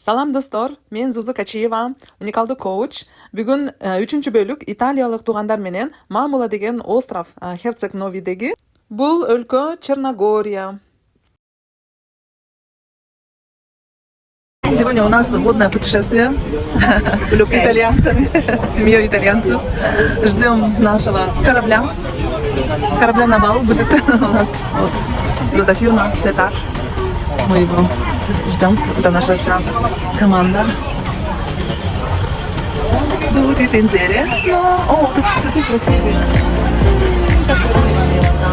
Салам достор, мен Зузу Качиева, уникалдуу коуч. Бүгүн 3-бөлүк италиялык туугандар менен Мамула деген остров Херцег Новидеги. Бул өлкө Черногория. Сегодня у нас водное путешествие с итальянцами, с семьей итальянцев. Ждем нашего корабля. С корабля на бал будет у нас вот эта фирма Детак. Мы его ждем. Это наша вся команда. Будет интересно. О, тут цветы красивые. Как красиво, милота.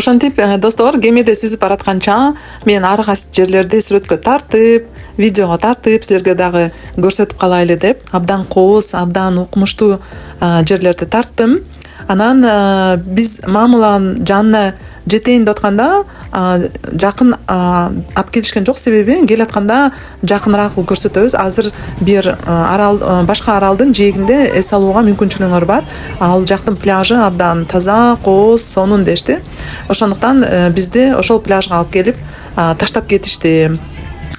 Ошентип достор, кемеде сүзүп баратканча мен ар кайсы жерлерди сүрөткө тартып, видеого тартып, силерге дагы көрсөтүп калайлы деп, абдан кооз, абдан укмуштуу жерлерди тарттым. Анан биз Мамуланын жанына жетейин деп атканда жакын алып келишкен жок, себеби келатканда жакыныраак көрсөтөбүз. Азыр бир арал, башка аралдын жээгинде эс алууга мүмкүнчүлүгүңөр бар. Ал жактын пляжы абдан таза, кооз, сонун дешти. Ошондуктан бизди ошол пляжга алып келип таштап кетишти.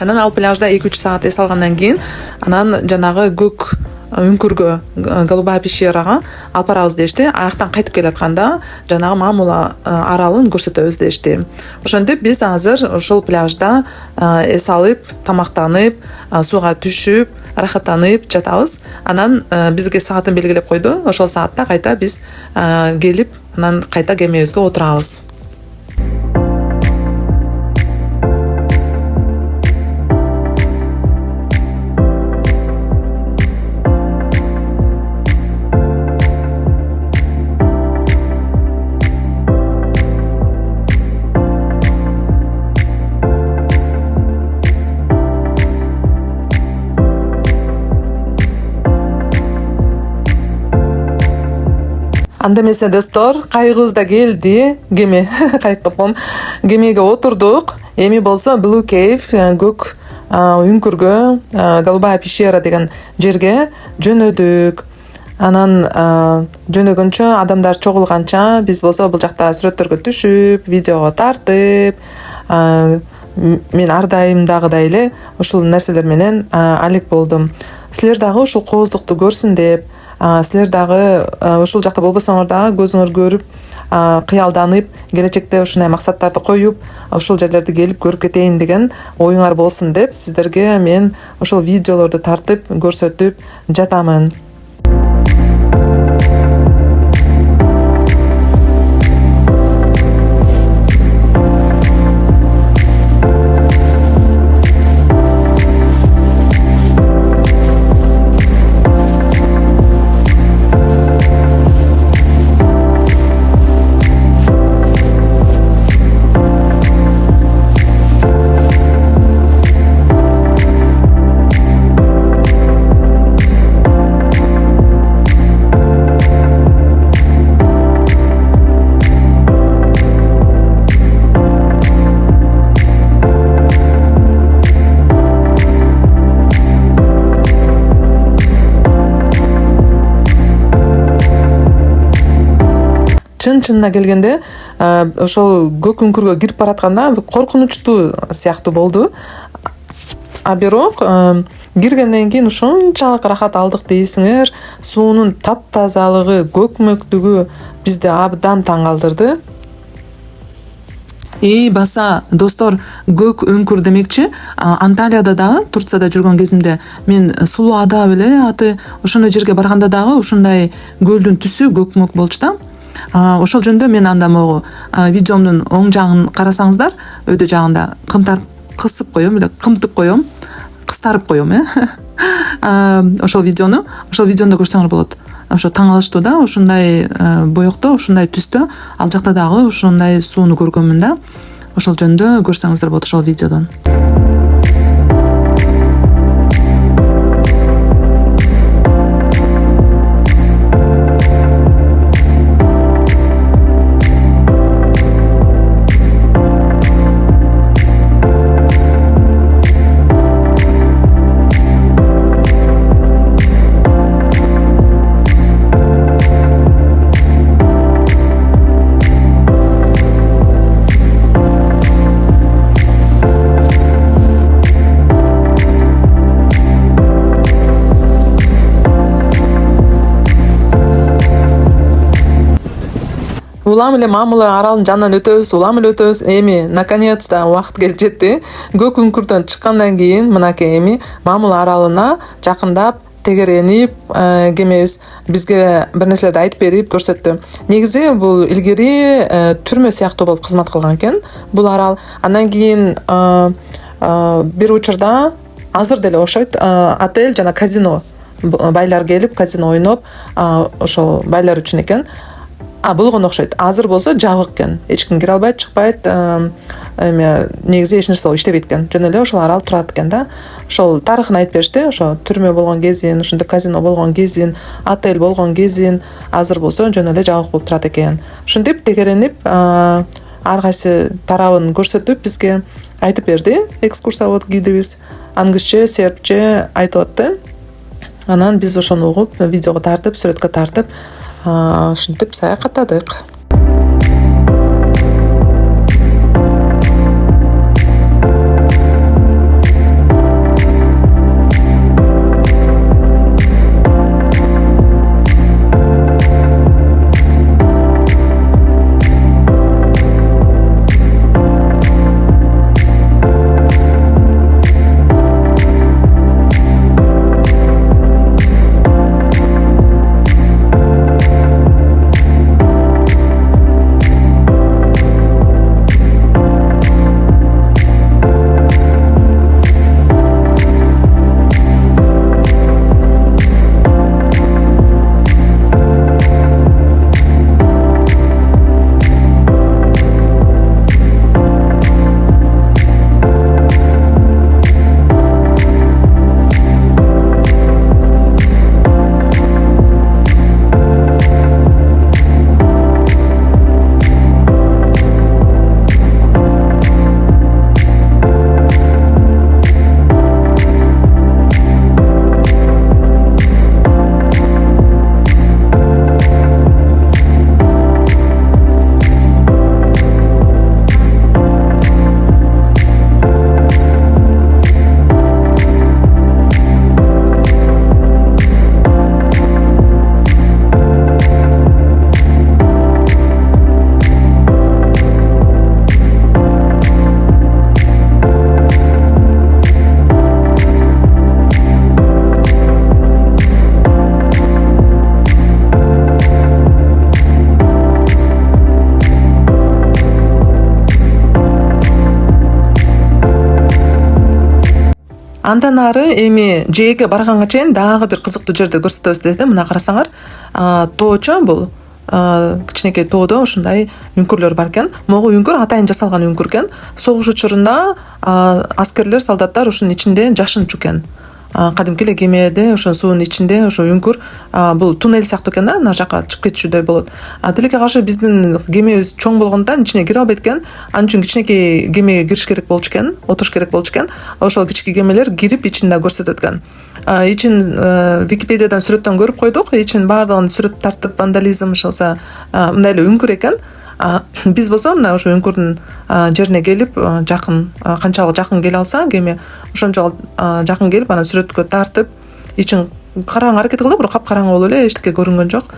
Анан ал пляжда 2-3 саат эс алгандан кийин анан жанагы көк үңкүргө, Голубая пещерага алып барабыз дешти. Аяктан кайтып келатканда жанагы Мамула аралын көрсөтөбүз дешти. Ошентип биз азыр ошол пляжда эс алып, тамактанып, сууга түшүп, рахаттанып жатабыз. Анан бизге саатын белгилеп койду. Ошол саатта кайта биз келип, анан кайта кемебизге отурабыз. Анда эмесе достор, кайыгыбыз да келди. Кеме, кайык деп коем. Кемеге отурдук. Эми болсо Blue Cave, көк үңкүргө, Голубая пещера деген жерге жөнөдүк. Анан жөнөгөнчө адамдар чогулганча биз болсо бул жакта сүрөттөргө түшүп, видеого тартып, мен ар дайымдагыдай эле ушул нерселер менен алек болдум. Силер дагы ушул кооздукту көрсүн деп, силер дагы ушул жакта болбосоңор дагы көзүңөр көрүп, кыялданып, келечекте ушундай максаттарды коюп, ушул жерлерди келип көрүп кетейин деген оюңар болсун деп сиздерге мен ушул видеолорду тартып көрсөтүп жатамын. чынына келгенде ошол көк үңкүргө кирип баратканда коркунучтуу сыяктуу болду. А бирок киргенден кийин ушунчалык рахат алдык дейсиңер. Суунун таптазалыгы, көкмөктүгү бизди абдан таң калтырды. Баса достор, көк өңкүр демекчи, Анталияда дагы, Турцияда жүргөн кезимде мен Сулуу Ада беле аты, ошондой жерге барганда дагы ушундай көлдүн түсү көкмөк болчу да. Ошол жөндө мен анда могу видеомдун оң жагын карасаңыздар, өйдө жагында кысып коем эле, кымтып коем, кыстарып коем, ошол видеондо көрсөңөр болот. Ошо таң калыштуу да, ушундай боекто, ушундай түстө, ал жакта дагы ушундай сууну көргөнмүн да. Ошол жөндө көрсөңүздөр болот ошол видеодон. Улам эле Мамыла аралын жанынан өтөбүз, эми наконец-то убакыт келип жетти. Көк үңкүрдөн чыккандан кийин мынакей эми Мамыла аралына жакындап тегеренип кемебиз бизге бир нерселерди айтып берип көрсөттү. Негизи бул илгери түрмө сыяктуу болуп кызмат кылган экен бул арал. Андан кийин бир учурда азыр деле окшойт, отель жана казино, байлар келип казино ойноп, ошол байлар үчүн экен. Болгон окшойт. Азыр болсо жабык экен. Эч ким кире албайт, чыкпайт. Эми негизи эч нерсе иштебейт экен. Жөн эле ошол арал турат экен да. Ошол тарыхын айтып беришти. Ошо түрмө болгон кезин, ошондо казино болгон кезин, отель болгон кезин, азыр болсо жөн эле жабык болуп турат экен. Ушинтип тегеренип, ар кайсы тарабын көрсөтүп бизге айтып берди. Экскурсовод гидибиз англисче, сербче айтып атты. Анан биз ошону угуп, видеого тартып, сүрөткө тартып, ушинтип саякаттадык. Андан ары эми жээкке барганга чейин дагы бир кызыктуу жерди көрсөтөбүз деди. Мына карасаңар, тоочу бул кичинекей тоодо ушундай үңкүрлөр бар экен. Могу үңкүр атайын жасалган үңкүр экен. Согуш учурунда аскерлер, солдаттар ушунун ичинде жашынчу экен. кадимки эле кемеде ошо суунун ичинде ошо үңкүр бул туннель сыяктуу экен да, ана жака чыгып кетишүүдөй болот. Тилекке каршы биздин кемебиз чоң болгондуктан ичине кире албайт экен. Анын үчүн кичинекей кемеге кириш керек болчу экен, отуруш керек болчу экен. Ошол кичинекей кемелер кирип ичин да көрсөтөт экен. Ичин Википедиядан сүрөттөн көрүп койдук. Ичин баардыгын сүрөт тартып вандализм ошолса мындай эле үңкүр экен. Биз болсо мына ошо үңкүрдүн жерине келип жакын, канчалык жакын келе алса кеме ошончолук жакын келип анан сүрөткө тартып ичин караганга аракет кылды, бирок капкараңгы болуп эле эчтеке көрүнгөн жок.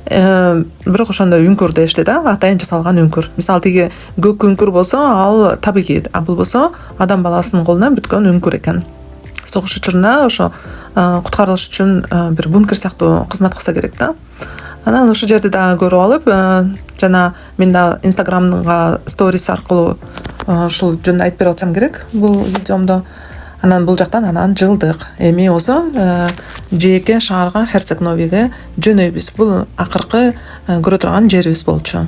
Бирок ошондой үңкүр дешти да, атайын жасалган үңкүр. Мисалы тиги көк үңкүр болсо ал табигый, бул болсо адам баласынын колунан бүткөн үңкүр экен. Согуш учурунда ошо куткарылыш үчүн бир бункер сыяктуу кызмат кылса керек да. Анан ушул жерди да көрүп алып, жана мен да Инстаграмга сторис аркылуу ушул жөнүндө айтып берип атсам керек бул видеомдо. Анан бул жактан анан жылдык. Эми болсо жээке шаарга Херцег-Новиге жөнөйбүз. Бул акыркы көрө турган жерибиз болчу.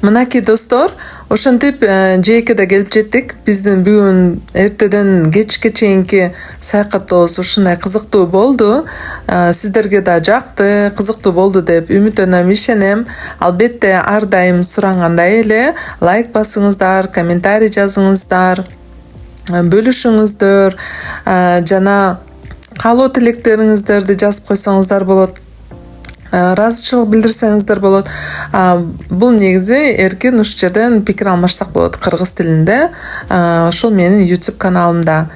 Мынакей достор, ошентип жээкеде келип жеттик. Биздин бүгүн эртеден кечке чейинки саякатыбыз ушундай кызыктуу болду. Сиздерге да жакты, кызыктуу болду деп үмүттөнөм, ишенем. Албетте ар дайым сурангандай эле лайк басыңыздар, комментарий жазыңыздар, бөлүшүңүздөр, жана каалоо тилектериңиздерди жазып койсоңуздар болот. Ыраазычылык билдирсеңиздер болот. Бул негизи эркин ушул жерден пикир алмашсак болот кыргыз тилинде. Ошол менин YouTube каналымда.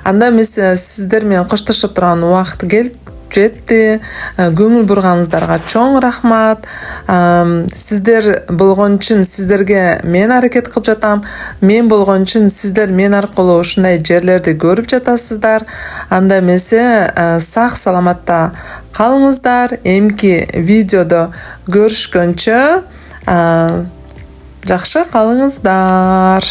Анда эмес сиздер менен коштошо турган убакыт келип жетти. Көңүл бурганыңыздарга чоң рахмат. Сиздер болгон үчүн сиздерге мен аракет кылып жатам. Мен болгон үчүн сиздер мен аркылуу ушундай жерлерди көрүп жатасыздар. Анда эмесе сак саламатта калыңыздар. Эмки видеодо көрүшкөнчө жакшы калыңыздар.